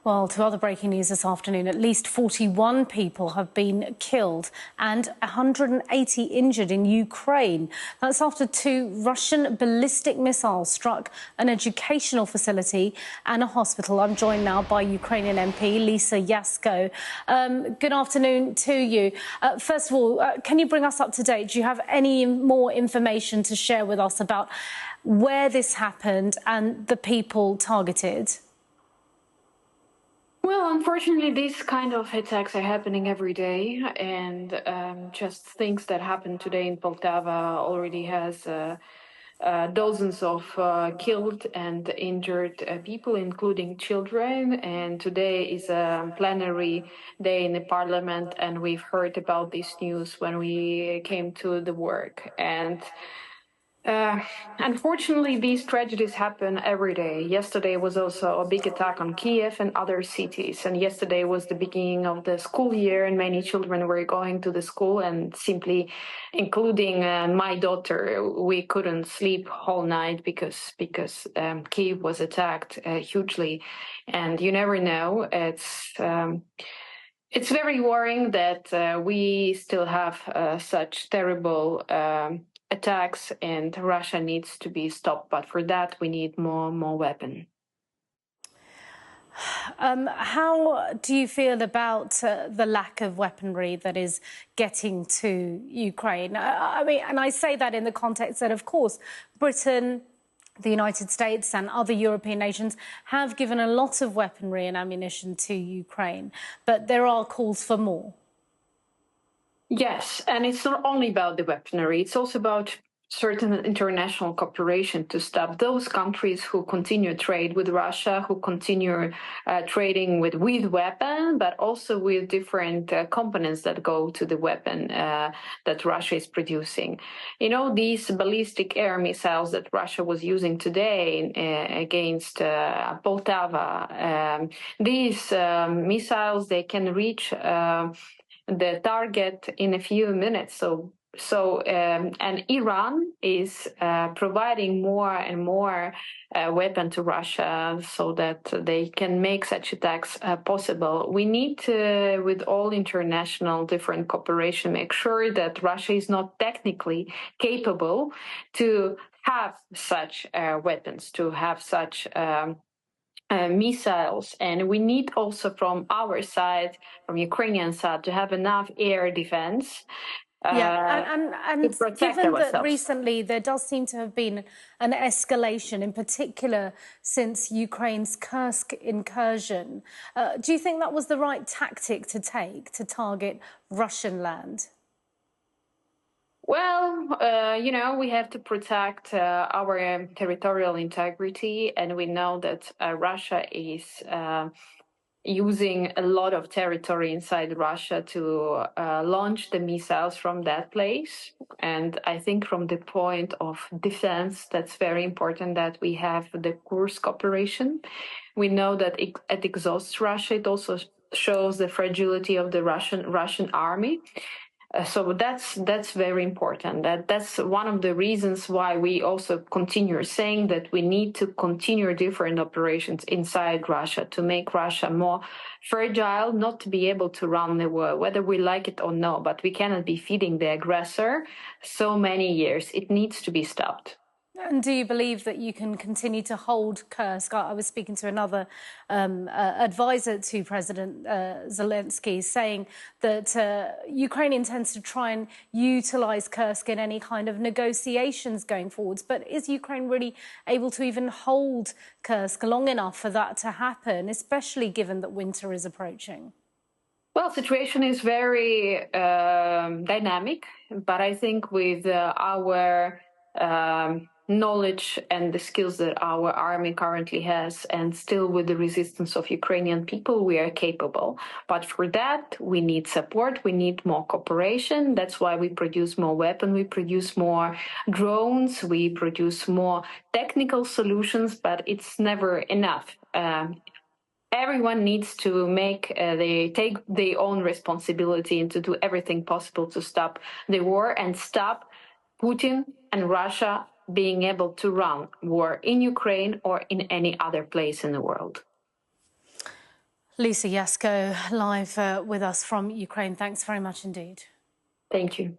Well, to other breaking news this afternoon, at least 41 people have been killed and 180 injured in Ukraine. That's after 2 Russian ballistic missiles struck an educational facility and a hospital. I'm joined now by Ukrainian MP Lisa Yasko. Good afternoon to you. First of all, can you bring us up to date? Do you have any more information to share with us about where this happened and the people targeted? Well, unfortunately, these kind of attacks are happening every day, and just things that happened today in Poltava already has dozens of killed and injured people, including children. And today is a plenary day in the parliament, and we've heard about this news when we came to the work. And unfortunately, these tragedies happen every day. Yesterday was also a big attack on Kyiv and other cities. And yesterday was the beginning of the school year, and many children were going to the school, and simply, including my daughter, we couldn't sleep all night because Kyiv was attacked hugely. And you never know. It's very worrying that we still have such terrible attacks, and Russia needs to be stopped. But for that, we need more weapons. How do you feel about the lack of weaponry that is getting to Ukraine? I mean, and I say that in the context that, of course, Britain, the United States and other European nations have given a lot of weaponry and ammunition to Ukraine, but there are calls for more. Yes, and it's not only about the weaponry, it's also about certain international cooperation to stop those countries who continue trade with Russia, who continue trading with weapons, but also with different components that go to the weapon that Russia is producing. You know, these ballistic air missiles that Russia was using today against Poltava, these missiles, they can reach the target in a few minutes. And Iran is providing more and more weapons to Russia so that they can make such attacks possible. We need to, with all international different cooperation, make sure that Russia is not technically capable to have such weapons, to have such missiles. And we need also from our side, from Ukrainian side, to have enough air defense. And given that recently there does seem to have been an escalation, in particular since Ukraine's Kursk incursion, do you think that was the right tactic to take to target Russian land? Well, you know, we have to protect our territorial integrity, and we know that Russia is using a lot of territory inside Russia to launch the missiles from that place. And I think from the point of defense, that's very important that we have the Kursk operation. We know that it exhausts Russia. It also shows the fragility of the Russian army. So that's very important. That's one of the reasons why we also continue saying that we need to continue different operations inside Russia to make Russia more fragile, not to be able to run the war, whether we like it or not. But we cannot be feeding the aggressor so many years. It needs to be stopped. And do you believe that you can continue to hold Kursk? I was speaking to another advisor to President Zelensky, saying that Ukraine intends to try and utilise Kursk in any kind of negotiations going forwards. But is Ukraine really able to even hold Kursk long enough for that to happen, especially given that winter is approaching? Well, the situation is very dynamic, but I think with our knowledge and the skills that our army currently has, and still with the resistance of Ukrainian people, we are capable. But for that, we need support, we need more cooperation. That's why we produce more weapons, we produce more drones, we produce more technical solutions, but it's never enough. Everyone needs to take their own responsibility and to do everything possible to stop the war and stop Putin and Russia being able to run war in Ukraine or in any other place in the world. Lisa Yasko, live with us from Ukraine. Thanks very much indeed. Thank you.